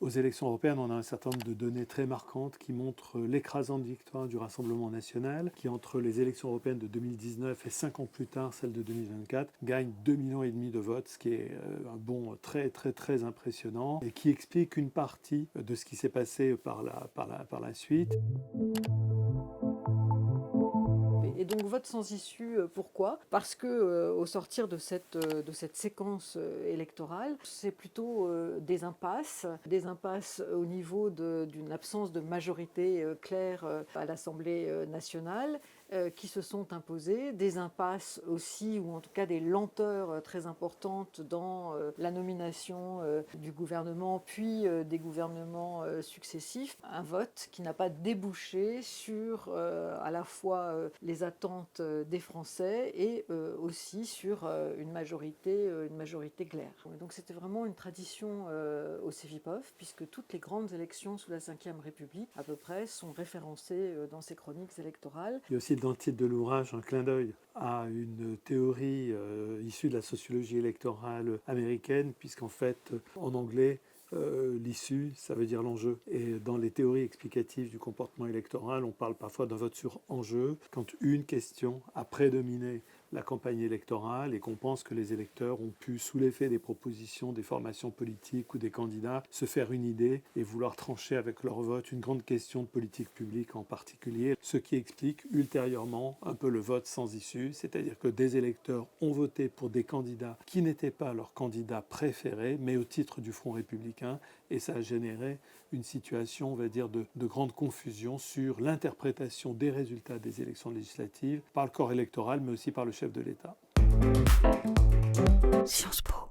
Aux élections européennes, on a un certain nombre de données très marquantes qui montrent l'écrasante victoire du Rassemblement national, qui entre les élections européennes de 2019 et 5 ans plus tard, celles de 2024, gagne 2,5 millions de votes, ce qui est un bond très très très impressionnant et qui explique une partie de ce qui s'est passé par la suite. Et donc vote sans issue, pourquoi ? Parce que au sortir de cette séquence électorale, c'est plutôt des impasses au niveau d'une absence de majorité claire à l'Assemblée nationale qui se sont imposées, des impasses aussi, ou en tout cas des lenteurs très importantes dans la nomination du gouvernement, puis des gouvernements successifs. Un vote qui n'a pas débouché sur à la fois les attentes des Français et aussi sur une majorité claire. Donc c'était vraiment une tradition au Cevipof, puisque toutes les grandes élections sous la Ve République, à peu près, sont référencées dans ces chroniques électorales. Il y a aussi dans le titre de l'ouvrage un clin d'œil à une théorie issue de la sociologie électorale américaine, puisqu'en fait, en anglais, l'issue, ça veut dire l'enjeu. Et dans les théories explicatives du comportement électoral, on parle parfois d'un vote sur enjeu, quand une question a prédominé la campagne électorale et qu'on pense que les électeurs ont pu, sous l'effet des propositions des formations politiques ou des candidats, se faire une idée et vouloir trancher avec leur vote une grande question de politique publique en particulier, ce qui explique ultérieurement un peu le vote sans issue, c'est-à-dire que des électeurs ont voté pour des candidats qui n'étaient pas leurs candidats préférés, mais au titre du Front républicain, et ça a généré une situation, on va dire, de grande confusion sur l'interprétation des résultats des élections législatives par le corps électoral, mais aussi par le chef de l'État. Sciences Po.